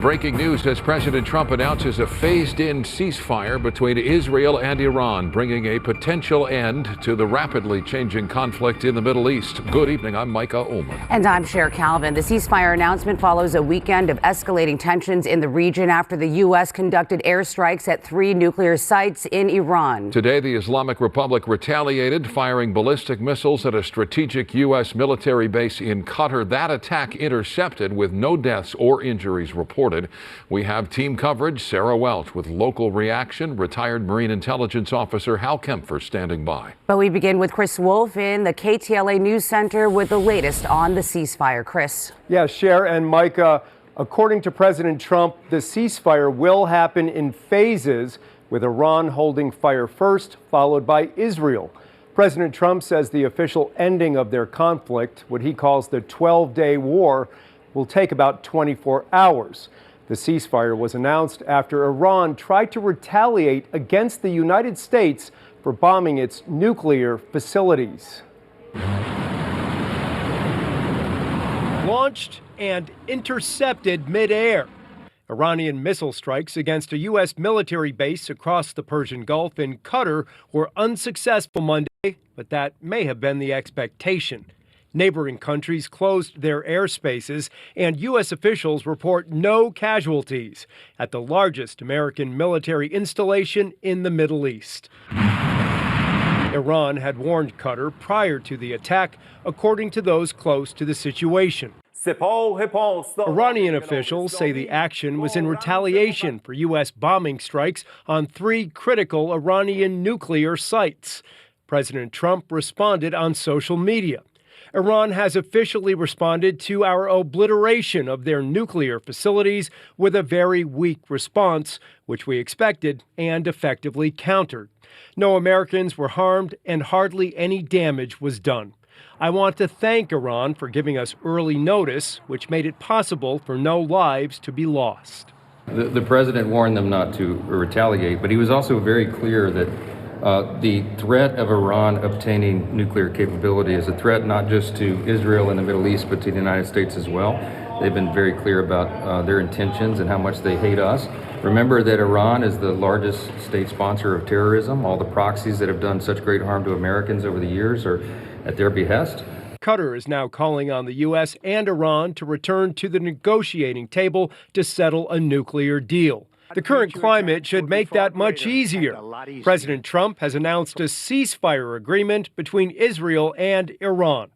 Breaking news as President Trump announces a phased-in ceasefire between Israel and Iran, bringing a potential end to the rapidly changing conflict in the Middle East. Good evening, I'm Micah Ullman. And I'm Cher Calvin. The ceasefire announcement follows a weekend of escalating tensions in the region after the U.S. conducted airstrikes at 3 nuclear sites in Iran. Today, the Islamic Republic retaliated, firing ballistic missiles at a strategic U.S. military base in Qatar. That attack intercepted with no deaths or injuries reported. We have team coverage. Sarah Welch with local reaction. Retired Marine Intelligence Officer Hal Kempfer standing by. But we begin with Chris Wolf in the KTLA News Center with the latest on the ceasefire. Chris. Yeah, Cher and Micah, according to President Trump, the ceasefire will happen in phases, with Iran holding fire first, followed by Israel. President Trump says the official ending of their conflict, what he calls the 12-day war, will take about 24 hours. The ceasefire was announced after Iran tried to retaliate against the United States for bombing its nuclear facilities. Launched and intercepted midair. Iranian missile strikes against a U.S. military base across the Persian Gulf in Qatar were unsuccessful Monday, but that may have been the expectation. Neighboring countries closed their airspaces, and U.S. officials report no casualties at the largest American military installation in the Middle East. Iran had warned Qatar prior to the attack, according to those close to the situation. Iranian officials say the action was in retaliation for U.S. bombing strikes on 3 critical Iranian nuclear sites. President Trump responded on social media. Iran has officially responded to our obliteration of their nuclear facilities with a very weak response, which we expected and effectively countered. No Americans were harmed and hardly any damage was done. I want to thank Iran for giving us early notice, which made it possible for no lives to be lost. The president warned them not to retaliate, but he was also very clear that the threat of Iran obtaining nuclear capability is a threat not just to Israel and the Middle East, but to the United States as well. They've been very clear about their intentions and how much they hate us. Remember that Iran is the largest state sponsor of terrorism. All the proxies that have done such great harm to Americans over the years are at their behest. Qatar is now calling on the U.S. and Iran to return to the negotiating table to settle a nuclear deal. The current climate should make that much easier. President Trump has announced a ceasefire agreement between Israel and Iran.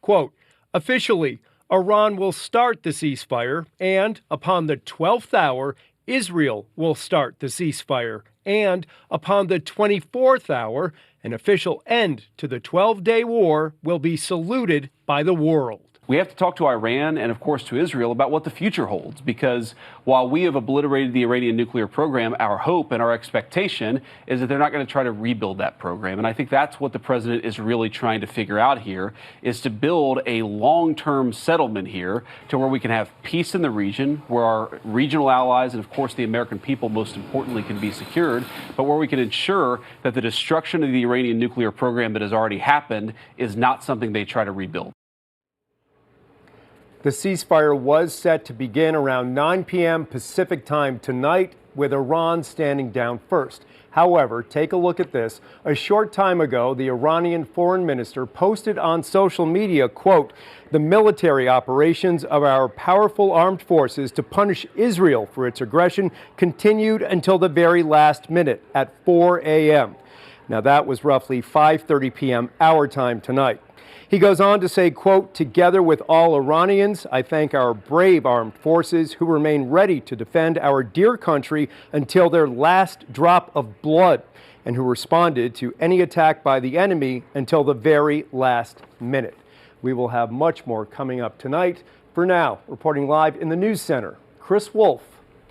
Quote, officially, Iran will start the ceasefire, and upon the 12th hour, Israel will start the ceasefire, and upon the 24th hour, an official end to the 12-day war will be saluted by the world. We have to talk to Iran and, of course, to Israel about what the future holds, because while we have obliterated the Iranian nuclear program, our hope and our expectation is that they're not going to try to rebuild that program. And I think that's what the president is really trying to figure out here, is to build a long-term settlement here to where we can have peace in the region, where our regional allies and, of course, the American people, most importantly, can be secured, but where we can ensure that the destruction of the Iranian nuclear program that has already happened is not something they try to rebuild. The ceasefire was set to begin around 9 p.m. Pacific time tonight, with Iran standing down first. However, take a look at this. A short time ago, the Iranian foreign minister posted on social media, quote, the military operations of our powerful armed forces to punish Israel for its aggression continued until the very last minute at 4 a.m. Now, that was roughly 5:30 p.m. our time tonight. He goes on to say, quote, together with all Iranians, I thank our brave armed forces who remain ready to defend our dear country until their last drop of blood, and who responded to any attack by the enemy until the very last minute. We will have much more coming up tonight. For now, reporting live in the News Center, Chris Wolf,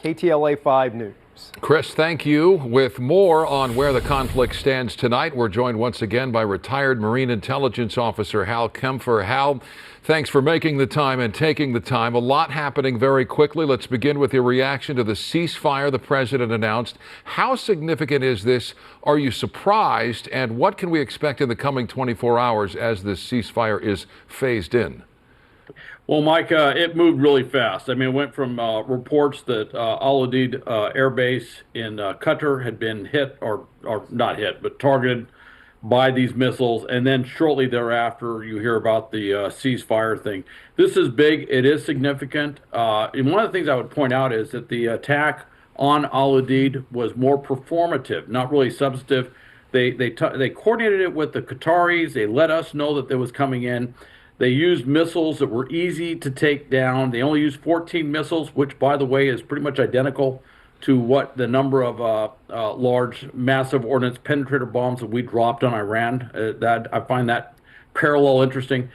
KTLA 5 News. Chris, thank you. With more on where the conflict stands tonight, we're joined once again by retired Marine Intelligence Officer Hal Kempfer. Hal, thanks for making the time and taking the time. A lot happening very quickly. Let's begin with your reaction to the ceasefire the president announced. How significant is this? Are you surprised? And what can we expect in the coming 24 hours as this ceasefire is phased in? Well, Mike, it moved really fast. I mean, it went from reports that Al Udeid Air Base in Qatar had been hit, or not hit, but targeted by these missiles. And then shortly thereafter, you hear about the ceasefire thing. This is big. It is significant. And one of the things I would point out is that the attack on Al Udeid was more performative, not really substantive. They coordinated it with the Qataris. They let us know that it was coming in. They used missiles that were easy to take down. They only used 14 missiles, which, by the way, is pretty much identical to what the number of large, massive ordnance penetrator bombs that we dropped on Iran. That I find that parallel interesting.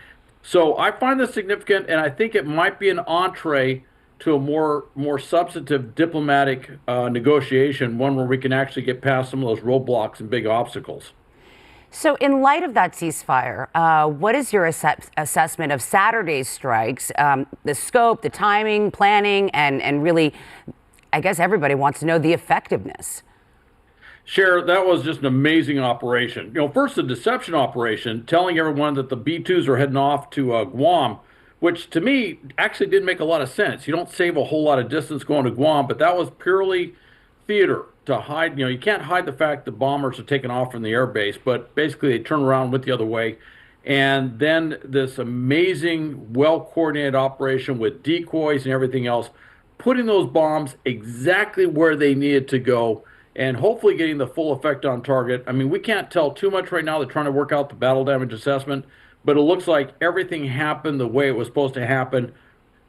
So I find this significant, and I think it might be an entree to a more substantive diplomatic negotiation, one where we can actually get past some of those roadblocks and big obstacles. So, in light of that ceasefire, what is your assessment of Saturday's strikes, the scope, the timing, planning, and really, I guess everybody wants to know the effectiveness? Cher, that was just an amazing operation. First, the deception operation, telling everyone that the B-2s are heading off to Guam, which to me actually didn't make a lot of sense. You don't save a whole lot of distance going to Guam, but that was purely theater to hide. You can't hide the fact that bombers are taking off from the air base, but basically they turn around, went the other way. And then this amazing, well-coordinated operation with decoys and everything else, putting those bombs exactly where they needed to go and hopefully getting the full effect on target. I mean, we can't tell too much right now. They're trying to work out the battle damage assessment, but it looks like everything happened the way it was supposed to happen.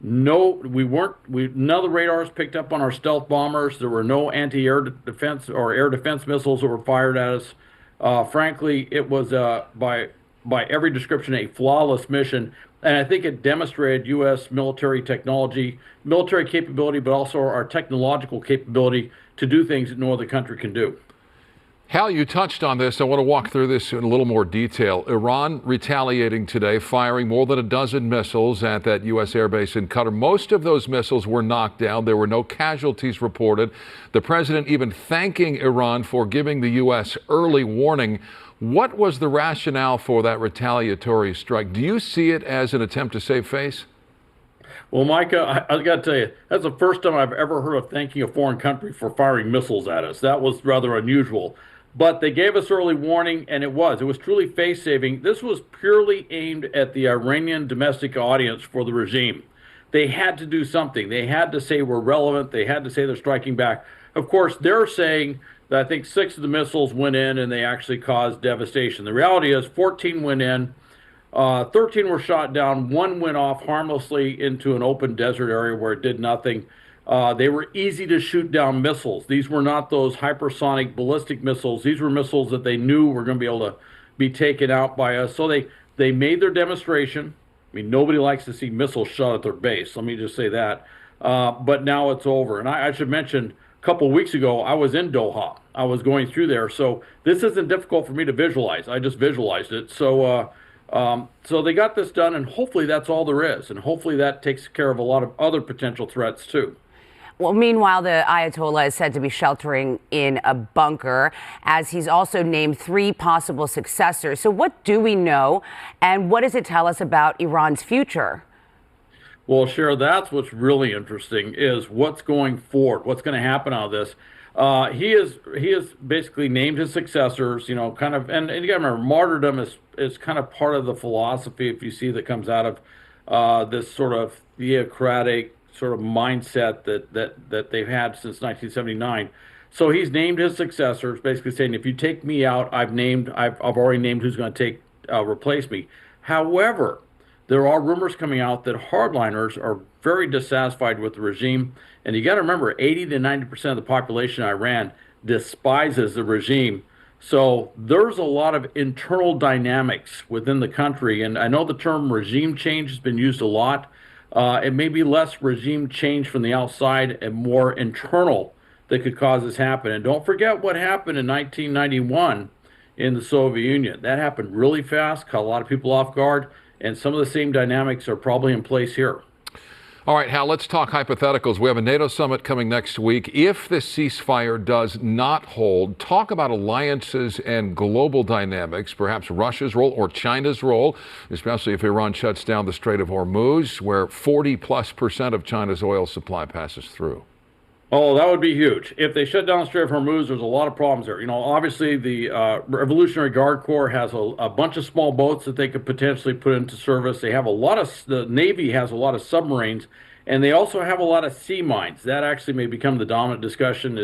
None of the radars picked up on our stealth bombers. There were no anti-air defense or air defense missiles that were fired at us. Frankly, it was by every description a flawless mission, and I think it demonstrated U.S. military technology, military capability, but also our technological capability to do things that no other country can do. Hal, you touched on this. I want to walk through this in a little more detail. Iran retaliating today, firing more than a dozen missiles at that U.S. airbase in Qatar. Most of those missiles were knocked down. There were no casualties reported. The president even thanking Iran for giving the U.S. early warning. What was the rationale for that retaliatory strike? Do you see it as an attempt to save face? Well, Micah, I got to tell you, that's the first time I've ever heard of thanking a foreign country for firing missiles at us. That was rather unusual. But they gave us early warning, and it was truly face-saving. This was purely aimed at the Iranian domestic audience for the regime. They had to do something. They had to say we're relevant. They had to say they're striking back. Of course, they're saying that I think 6 of the missiles went in and they actually caused devastation. The reality is 14 went in, 13 were shot down, 1 went off harmlessly into an open desert area where it did nothing. They were easy to shoot down missiles. These were not those hypersonic ballistic missiles. These were missiles that they knew were going to be able to be taken out by us. So they made their demonstration. I mean, nobody likes to see missiles shot at their base. Let me just say that. But now it's over. And I should mention, a couple of weeks ago, I was in Doha. I was going through there. So this isn't difficult for me to visualize. I just visualized it. So they got this done, and hopefully that's all there is. And hopefully that takes care of a lot of other potential threats, too. Well, meanwhile, the Ayatollah is said to be sheltering in a bunker, as he's also named 3 possible successors. So what do we know, and what does it tell us about Iran's future? Well, Cher, that's what's really interesting is what's going forward, what's going to happen out of this. He has basically named his successors, and you got to remember, martyrdom is kind of part of the philosophy, if you see, that comes out of this sort of theocratic sort of mindset that they've had since 1979. So he's named his successors, basically saying, if you take me out, I've already named who's going to replace me. However, there are rumors coming out that hardliners are very dissatisfied with the regime. And you got to remember, 80 to 90% of the population in Iran despises the regime. So there's a lot of internal dynamics within the country. And I know the term regime change has been used a lot. It may be less regime change from the outside and more internal that could cause this happen. And don't forget what happened in 1991 in the Soviet Union. That happened really fast, caught a lot of people off guard, and some of the same dynamics are probably in place here. All right, Hal, let's talk hypotheticals. We have a NATO summit coming next week. If the ceasefire does not hold, talk about alliances and global dynamics, perhaps Russia's role or China's role, especially if Iran shuts down the Strait of Hormuz, where 40+% of China's oil supply passes through. Oh, that would be huge. If they shut down the Strait of Hormuz, there's a lot of problems there. Obviously, the Revolutionary Guard Corps has a bunch of small boats that they could potentially put into service. They have the Navy has a lot of submarines, and they also have a lot of sea mines. That actually may become the dominant discussion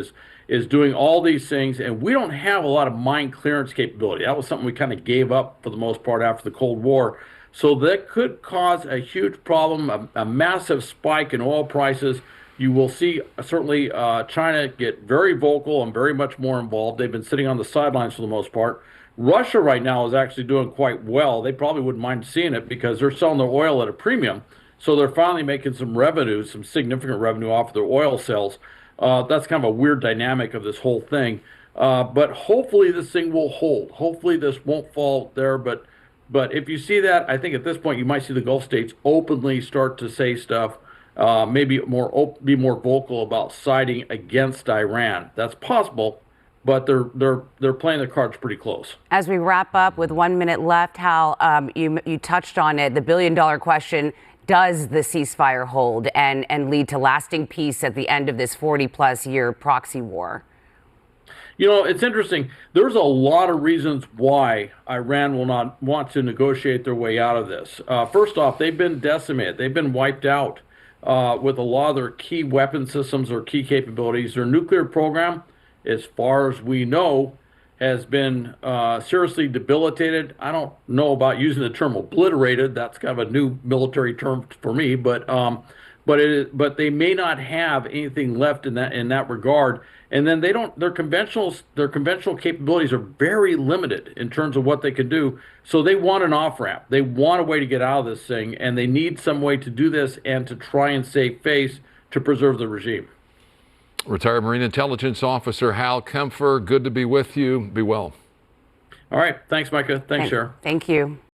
is doing all these things, and we don't have a lot of mine clearance capability. That was something we kind of gave up for the most part after the Cold War. So that could cause a huge problem, a massive spike in oil prices. You will see certainly China get very vocal and very much more involved. They've been sitting on the sidelines for the most part. Russia right now is actually doing quite well. They probably wouldn't mind seeing it because they're selling their oil at a premium. So they're finally making some revenue, some significant revenue off of their oil sales. That's kind of a weird dynamic of this whole thing. But hopefully this thing will hold. Hopefully this won't fall there. But if you see that, I think at this point you might see the Gulf states openly start to say stuff. Maybe be more vocal about siding against Iran. That's possible, but they're playing their cards pretty close. As we wrap up with 1 minute left, Hal, you touched on it, the billion-dollar question: does the ceasefire hold and lead to lasting peace at the end of this 40+ year proxy war? It's interesting. There's a lot of reasons why Iran will not want to negotiate their way out of this. First off, they've been decimated. They've been wiped out. With a lot of their key weapon systems or key capabilities. Their nuclear program, as far as we know, has been seriously debilitated. I don't know about using the term obliterated. That's kind of a new military term for me, but they may not have anything left in that regard. And then their conventional capabilities are very limited in terms of what they can do. So they want an off-ramp. They want a way to get out of this thing, and they need some way to do this and to try and save face to preserve the regime. Retired Marine Intelligence Officer Hal Kempfer, good to be with you. Be well. All right. Thanks, Micah. Thanks, Sharon. Thank you.